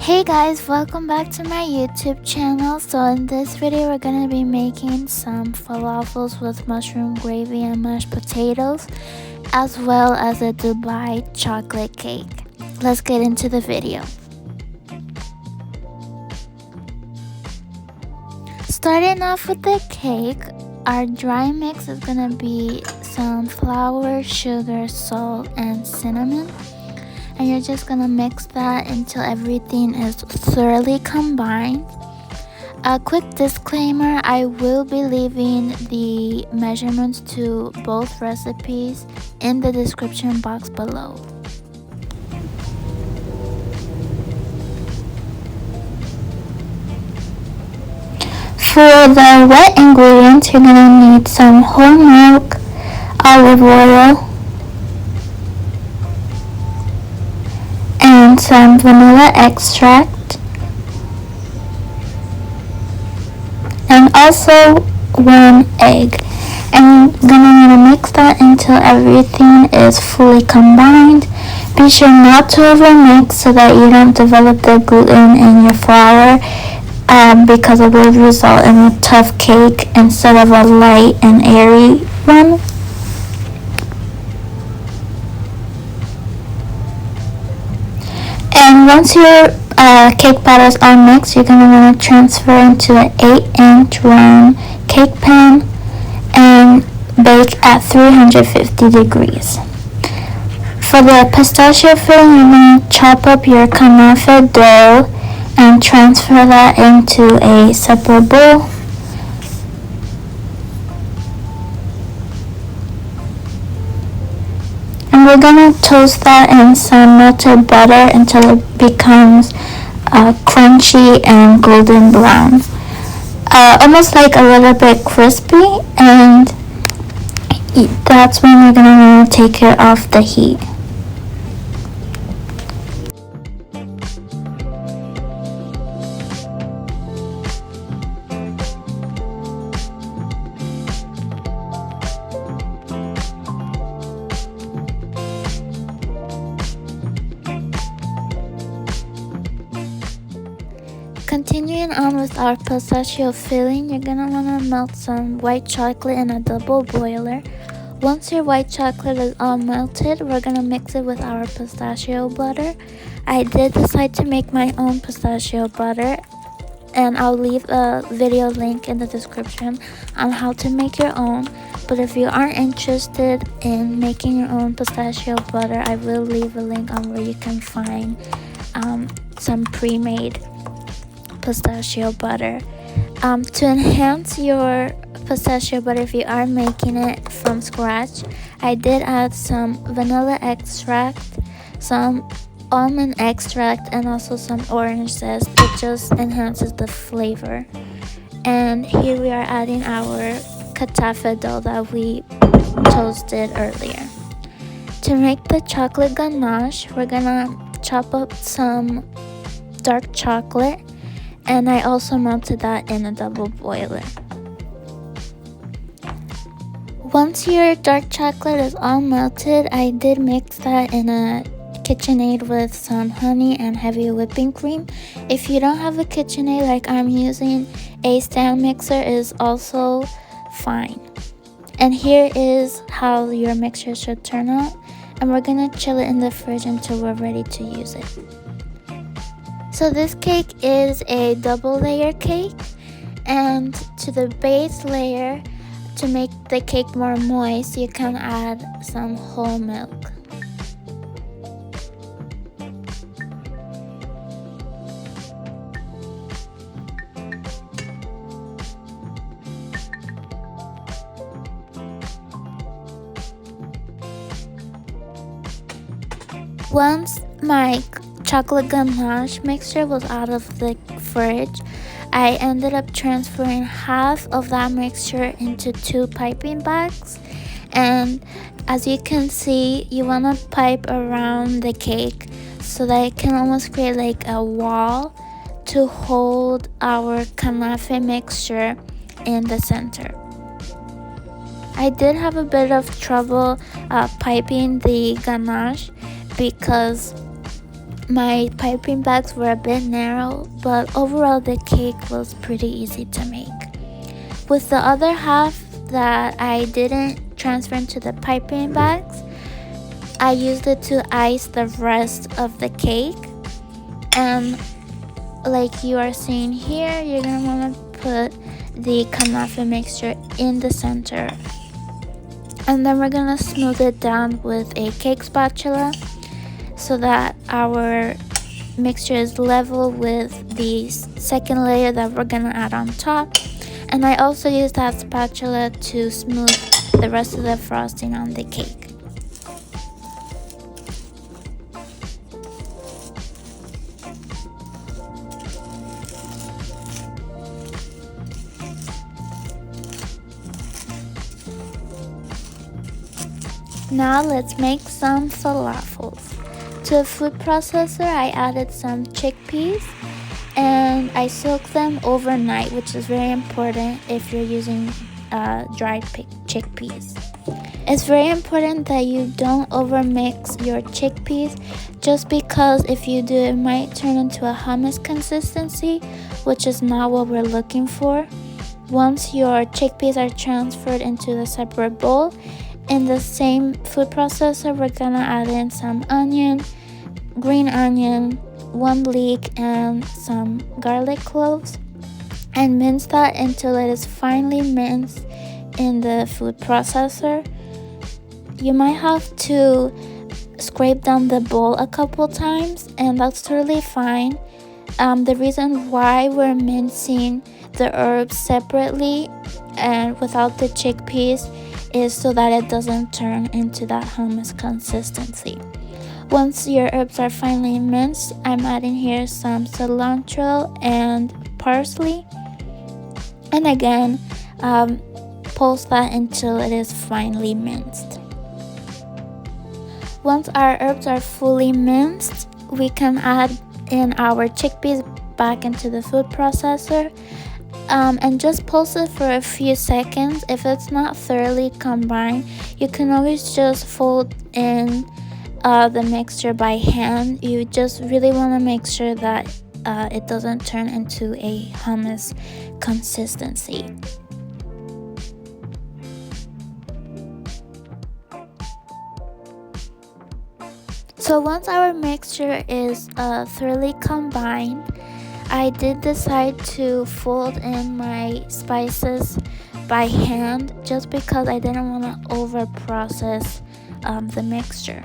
Hey guys, welcome back to my YouTube channel. So in this video we're gonna be making some falafels with mushroom gravy and mashed potatoes, as well as a Dubai chocolate cake. Let's get into the video. Starting off with the cake, our dry mix is gonna be some flour, sugar, salt, and cinnamon. And you're just gonna mix that until everything is thoroughly combined. A quick disclaimer, I will be leaving the measurements to both recipes in the description box below. For the wet ingredients, you're gonna need some whole milk, olive oil, and some vanilla extract, and also 1 egg. And you're gonna mix that until everything is fully combined. Be sure not to overmix so that you don't develop the gluten in your flour, because it will result in a tough cake instead of a light and airy one. And once your cake batters are mixed, you're going to want to transfer into an 8-inch round cake pan and bake at 350 degrees. For the pistachio filling, you're going to chop up your kanafe dough and transfer that into a separate bowl. And we're going to toast that in some melted butter until it becomes crunchy and golden brown. Almost like a little bit crispy, and that's when we're going to want to take it off the heat. Continuing on with our pistachio filling, you're gonna wanna melt some white chocolate in a double boiler. Once your white chocolate is all melted, we're gonna mix it with our pistachio butter. I did decide to make my own pistachio butter, and I'll leave a video link in the description on how to make your own. But if you aren't interested in making your own pistachio butter, I will leave a link on where you can find some pre-made pistachio butter. To enhance your pistachio butter, if you are making it from scratch, I did add some vanilla extract, some almond extract, and also some orange zest. It just enhances the flavor. And here we are adding our katakifi dough that we toasted earlier. To make the chocolate ganache, we're gonna chop up some dark chocolate, and I also melted that in a double boiler. Once your dark chocolate is all melted, I did mix that in a KitchenAid with some honey and heavy whipping cream. If you don't have a KitchenAid like I'm using, a stand mixer is also fine. And here is how your mixture should turn out, and we're gonna chill it in the fridge until we're ready to use it. So this cake is a double layer cake, and to the base layer, to make the cake more moist, you can add some whole milk. Once my chocolate ganache mixture was out of the fridge, I ended up transferring half of that mixture into 2 piping bags. And as you can see, you want to pipe around the cake so that it can almost create like a wall to hold our kanafe mixture in the center. I did have a bit of trouble piping the ganache because my piping bags were a bit narrow, but overall the cake was pretty easy to make. With the other half that I didn't transfer into the piping bags, I used it to ice the rest of the cake. And like you are seeing here, you're gonna want to put the ganache mixture in the center, and then we're gonna smooth it down with a cake spatula so that our mixture is level with the second layer that we're gonna add on top. And I also use that spatula to smooth the rest of the frosting on the cake. Now let's make some falafels. To a food processor, I added some chickpeas and I soaked them overnight, which is very important if you're using dried chickpeas. It's very important that you don't overmix your chickpeas, just because if you do, it might turn into a hummus consistency, which is not what we're looking for. Once your chickpeas are transferred into the separate bowl, in the same food processor, we're gonna add in some onion, green onion, 1 leek, and some garlic cloves, and mince that until it is finely minced in the food processor. You might have to scrape down the bowl a couple times, and that's totally fine. The reason why we're mincing the herbs separately and without the chickpeas is so that it doesn't turn into that hummus consistency. Once your herbs are finely minced, I'm adding here some cilantro and parsley, and again pulse that until it is finely minced. Once our herbs are fully minced, we can add in our chickpeas back into the food processor, and just pulse it for a few seconds. If it's not thoroughly combined, you can always just fold in the mixture by hand. You just really want to make sure that it doesn't turn into a hummus consistency. So once our mixture is thoroughly combined, I did decide to fold in my spices by hand, just because I didn't want to over process the mixture.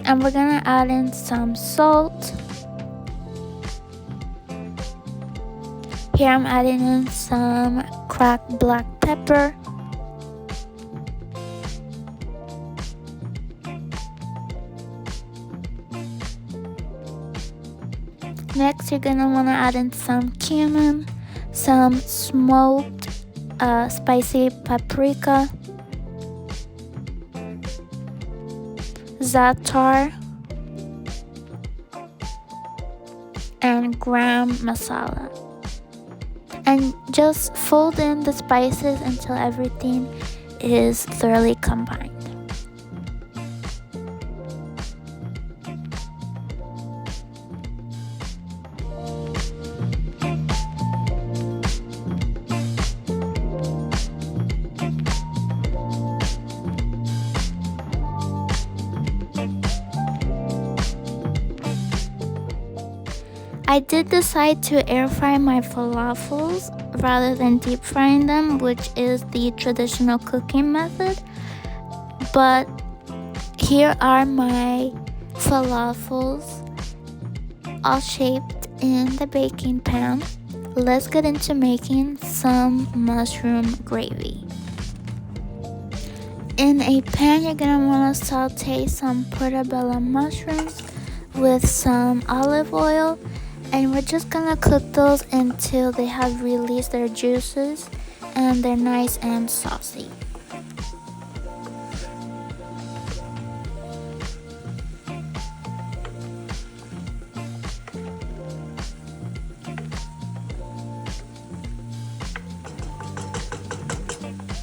And we're gonna add in some salt. Here I'm adding in some cracked black pepper. Next, you're gonna wanna add in some cumin, some smoked spicy paprika, za'atar, and gram masala. And just fold in the spices until everything is thoroughly combined. I did decide to air fry my falafels rather than deep frying them, which is the traditional cooking method. But here are my falafels, all shaped in the baking pan. Let's get into making some mushroom gravy. In a pan, you're gonna want to saute some portobello mushrooms with some olive oil, and we're just gonna cook those until they have released their juices and they're nice and saucy.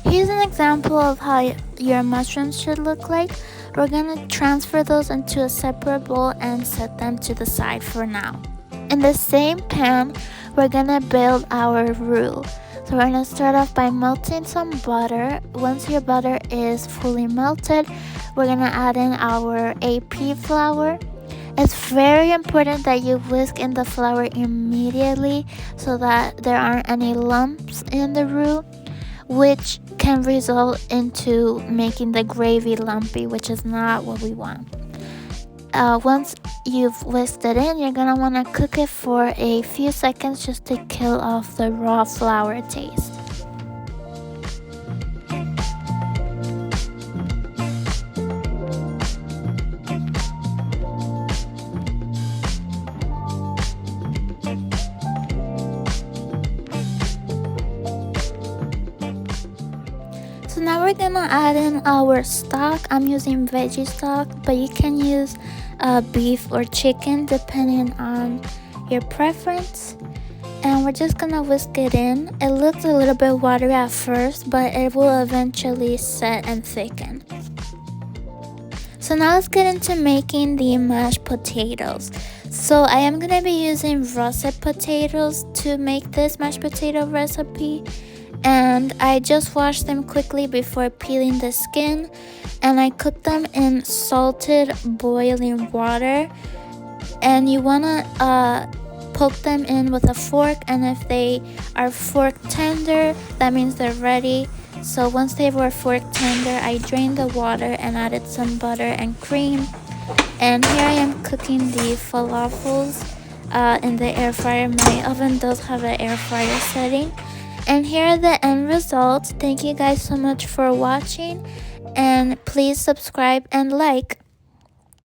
Here's an example of how your mushrooms should look like, we're gonna transfer those into a separate bowl and set them to the side for now. In the same pan, we're gonna build our roux. So we're gonna start off by melting some butter. Once your butter is fully melted, we're gonna add in our AP flour. It's very important that you whisk in the flour immediately so that there aren't any lumps in the roux, which can result into making the gravy lumpy, which is not what we want. Once you've whisked it in, you're gonna want to cook it for a few seconds just to kill off the raw flour taste. So now we're gonna add in our stock. I'm using veggie stock, but you can use beef or chicken depending on your preference. And we're just gonna whisk it in. It looks a little bit watery at first, but it will eventually set and thicken. So now let's get into making the mashed potatoes. So I am gonna be using russet potatoes to make this mashed potato recipe. And I just washed them quickly before peeling the skin, and I cooked them in salted boiling water. And you want to poke them in with a fork, and if they are fork tender, that means they're ready. So once they were fork tender, I drained the water and added some butter and cream. And here I am cooking the falafels in the air fryer. My oven does have an air fryer setting. And here are the end results. Thank you guys so much for watching, and please subscribe and like.